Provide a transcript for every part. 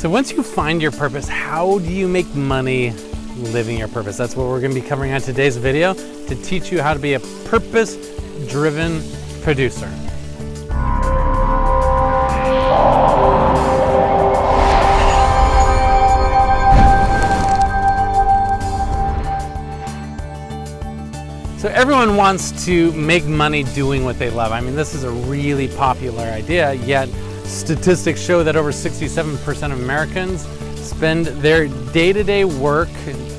So once you find your purpose, how do you make money living your purpose? That's what we're going to be covering on today's video, to teach you how to be a purpose-driven producer. So everyone wants to make money doing what they love. I mean, this is a really popular idea, yet statistics show that over 67% of Americans spend their day-to-day work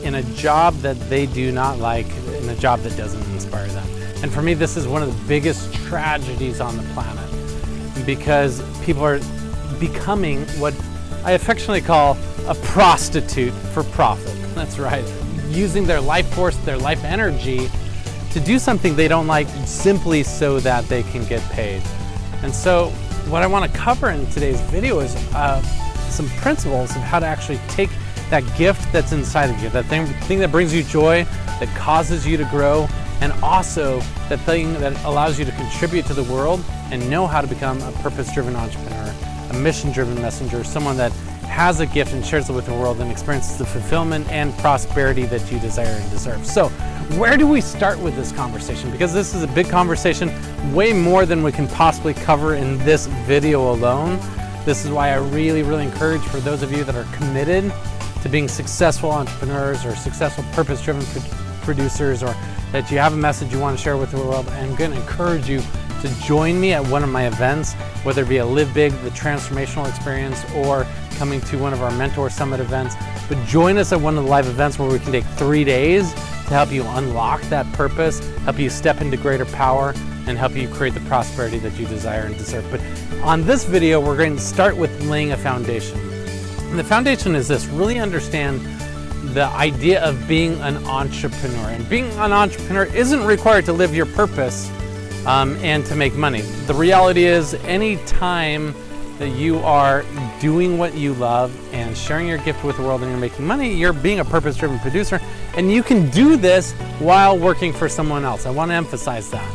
in a job that they do not like, in a job that doesn't inspire them. And for me, this is one of the biggest tragedies on the planet, because people are becoming what I affectionately call a prostitute for profit. That's right, using their life force, their life energy to do something they don't like simply so that they can get paid. And so what I want to cover in today's video is some principles of how to actually take that gift that's inside of you, that thing that brings you joy, that causes you to grow, and also that thing that allows you to contribute to the world and know how to become a purpose-driven entrepreneur, a mission-driven messenger, someone that has a gift and shares it with the world and experiences the fulfillment and prosperity that you desire and deserve. So where do we start with this conversation? Because this is a big conversation, way more than we can possibly cover in this video alone. This is why I really encourage, for those of you that are committed to being successful entrepreneurs or successful purpose-driven producers, or that you have a message you want to share with the world, I'm going to encourage you to join me at one of my events, whether it be a Live Big, the transformational experience, or coming to one of our Mentor Summit events. But join us at one of the live events where we can take 3 days to help you unlock that purpose, help you step into greater power, and help you create the prosperity that you desire and deserve. But on this video, we're going to start with laying a foundation. And the foundation is this: really understand the idea of being an entrepreneur. And being an entrepreneur isn't required to live your purpose and to make money. The reality is, any time that you are doing what you love and sharing your gift with the world and you're making money, you're being a purpose-driven producer, and you can do this while working for someone else. I want to emphasize that.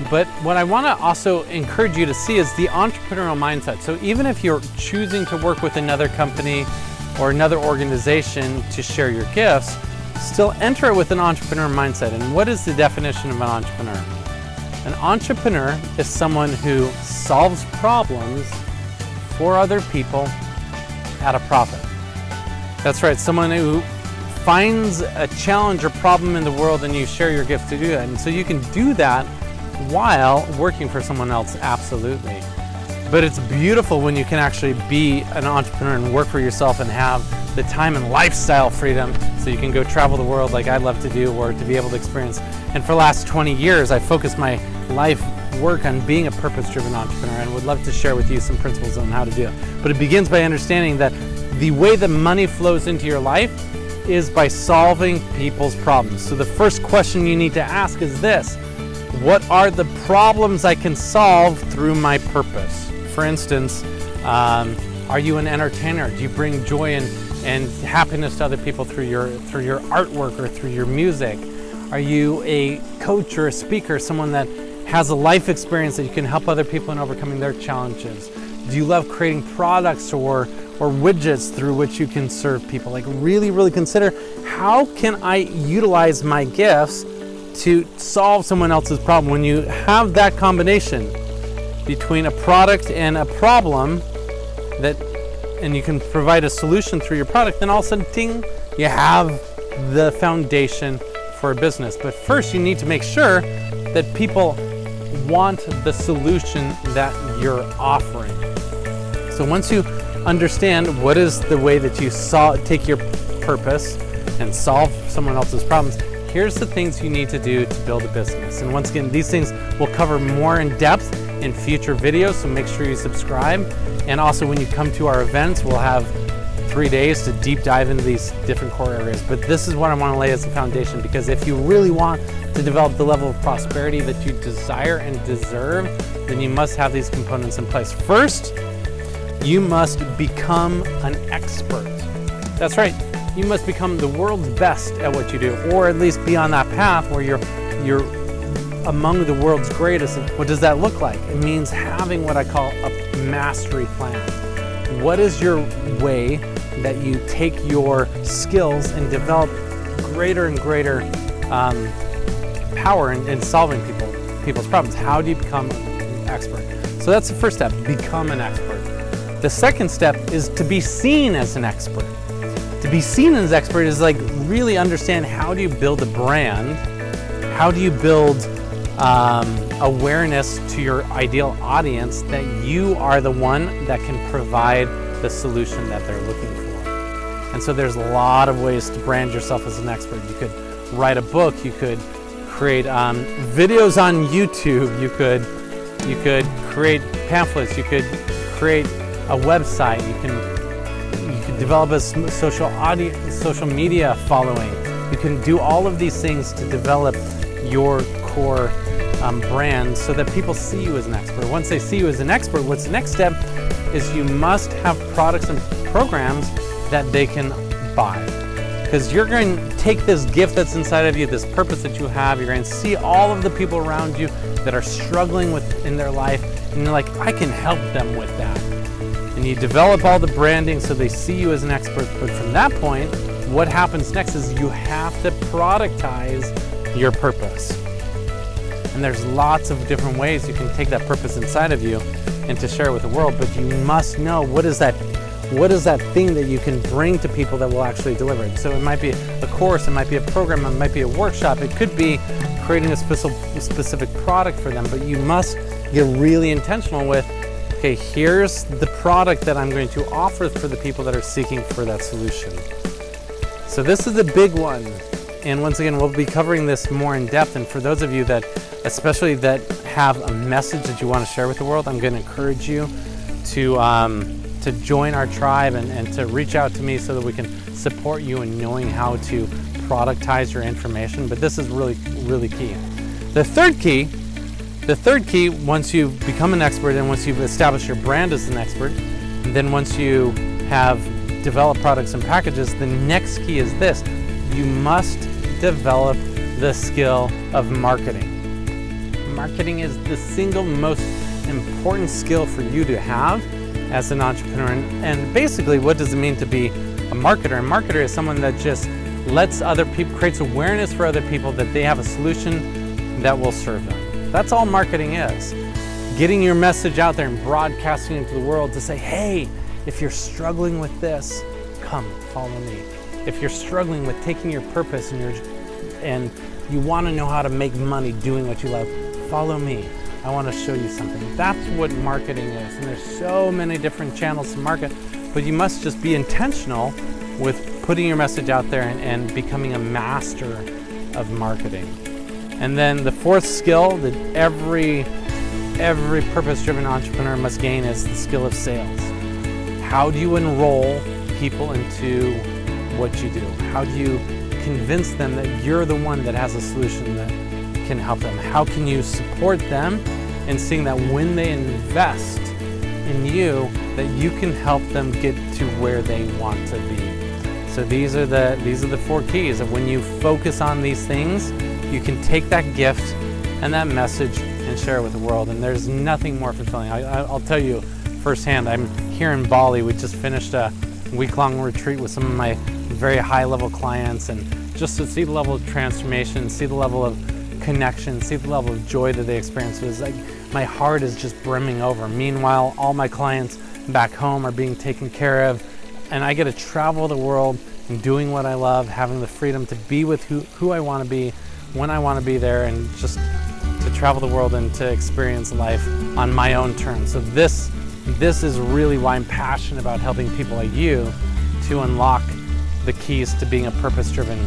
But what I want to also encourage you to see is the entrepreneurial mindset. So even if you're choosing to work with another company or another organization to share your gifts, still enter it with an entrepreneur mindset. And what is the definition of an entrepreneur? An entrepreneur is someone who solves problems for other people at a profit. That's right, someone who finds a challenge or problem in the world and you share your gift to do that. And so you can do that while working for someone else, absolutely. But it's beautiful when you can actually be an entrepreneur and work for yourself and have the time and lifestyle freedom so you can go travel the world like I love to do, or to be able to experience. And for the last 20 years, I focused my life work on being a purpose-driven entrepreneur, and would love to share with you some principles on how to do it. But it begins by understanding that the way that money flows into your life is by solving people's problems. So the first question you need to ask is this: what are the problems I can solve through my purpose? For instance, are you an entertainer? Do you bring joy and happiness to other people through your artwork or through your music? Are you a coach or a speaker, someone that has a life experience that you can help other people in overcoming their challenges? Do you love creating products or widgets through which you can serve people? Like really consider, how can I utilize my gifts to solve someone else's problem? When you have that combination between a product and a problem, and you can provide a solution through your product, then all of a sudden, ding, you have the foundation for a business. But first, you need to make sure that people want the solution that you're offering. So once you understand what is the way that you take your purpose and solve someone else's problems, here's the things you need to do to build a business. And once again, these things we'll cover more in depth in future videos, so make sure you subscribe. And also, when you come to our events, we'll have 3 days to deep dive into these different core areas. But this is what I want to lay as a foundation, because if you really want to develop the level of prosperity that you desire and deserve, then you must have these components in place. First, you must become an expert. That's right, you must become the world's best at what you do, or at least be on that path where you're among the world's greatest. What does that look like? It means having what I call a mastery plan. what is your way that you take your skills and develop greater and greater power in solving people's problems? How do you become an expert? So that's the first step, become an expert. The second step is to be seen as an expert. To be seen as an expert is like really understand, how do you build a brand? How do you build awareness to your ideal audience that you are the one that can provide the solution that they're looking for? And so there's a lot of ways to brand yourself as an expert. You could write a book, you could create videos on YouTube, you could create pamphlets, you could create a website, you can develop a social media following. You can do all of these things to develop your core brand so that people see you as an expert. Once they see you as an expert, what's the next step is you must have products and programs that they can buy. Because you're going to take this gift that's inside of you, this purpose that you have, you're going to see all of the people around you that are struggling in their life, and you're like, I can help them with that. And you develop all the branding so they see you as an expert. But from that point, what happens next is you have to productize your purpose. And there's lots of different ways you can take that purpose inside of you and to share it with the world, but you must know what is that thing that you can bring to people that will actually deliver it. So it might be a course, it might be a program, it might be a workshop, it could be creating a specific product for them, but you must get really intentional with, okay, here's the product that I'm going to offer for the people that are seeking for that solution. So this is a big one. And once again, we'll be covering this more in depth. And for those of you that, especially that have a message that you want to share with the world, I'm going to encourage you to join our tribe and to reach out to me so that we can support you in knowing how to productize your information. But this is really, really key. The third key, once you become an expert and once you've established your brand as an expert, and then once you have developed products and packages, the next key is this. You must develop the skill of marketing. Marketing is the single most important skill for you to have as an entrepreneur. And basically, what does it mean to be a marketer? A marketer is someone that just lets other people, creates awareness for other people that they have a solution that will serve them. That's all marketing is. Getting your message out there and broadcasting it to the world to say, hey, if you're struggling with this, come follow me. If you're struggling with taking your purpose and you want to know how to make money doing what you love, follow me. I want to show you something. That's what marketing is. And there's so many different channels to market, but you must just be intentional with putting your message out there and becoming a master of marketing. And then the fourth skill that every purpose-driven entrepreneur must gain is the skill of sales. How do you enroll people into what you do? How do you convince them that you're the one that has a solution that can help them? How can you support them in seeing that when they invest in you, that you can help them get to where they want to be? So these are the four keys of when you focus on these things, you can take that gift and that message and share it with the world. And there's nothing more fulfilling. I'll tell you firsthand, I'm here in Bali. We just finished a week-long retreat with some of my very high-level clients, and just to see the level of transformation, see the level of connection, see the level of joy that they experience, was like my heart is just brimming over. Meanwhile, all my clients back home are being taken care of, and I get to travel the world and doing what I love, having the freedom to be with who I want to be, when I want to be there, and just to travel the world and to experience life on my own terms. So this is really why I'm passionate about helping people like you to unlock the keys to being a purpose-driven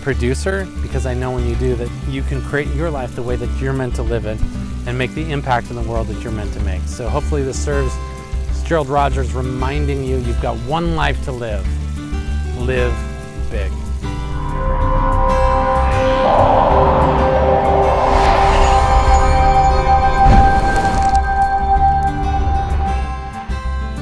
producer, because I know when you do that, you can create your life the way that you're meant to live it and make the impact in the world that you're meant to make. So hopefully this serves. It's Gerald Rogers reminding you, you've got one life to live. Live big.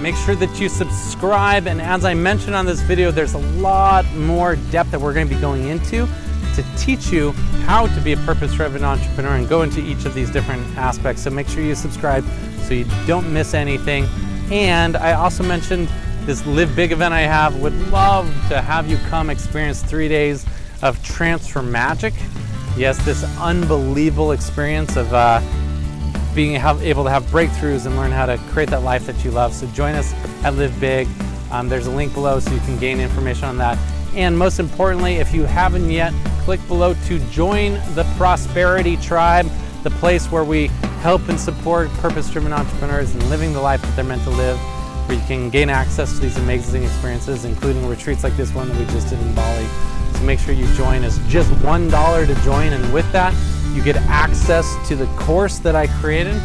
Make sure that you subscribe, and as I mentioned on this video, there's a lot more depth that we're going to be going into to teach you how to be a purpose-driven entrepreneur and go into each of these different aspects. So make sure you subscribe so you don't miss anything. And I also mentioned this Live Big event I have. Would love to have you come experience 3 days of transfer magic. Yes, this unbelievable experience of being able to have breakthroughs and learn how to create that life that you love. So join us at Live Big. There's a link below so you can gain information on that. And most importantly, if you haven't yet, click below to join the Prosperity Tribe, the place where we help and support purpose-driven entrepreneurs in living the life that they're meant to live, where you can gain access to these amazing experiences, including retreats like this one that we just did in Bali. So make sure you join. It's just $1 to join, and with that, you get access to the course that I created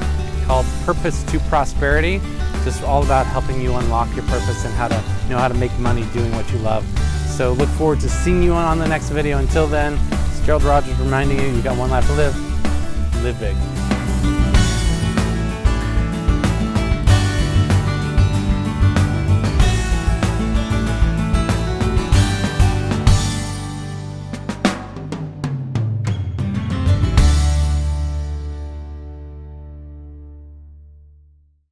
called Purpose to Prosperity. Just all about helping you unlock your purpose and how to know how to make money doing what you love. So look forward to seeing you on the next video. Until then, it's Gerald Rogers reminding you, you got one life to live. Live big.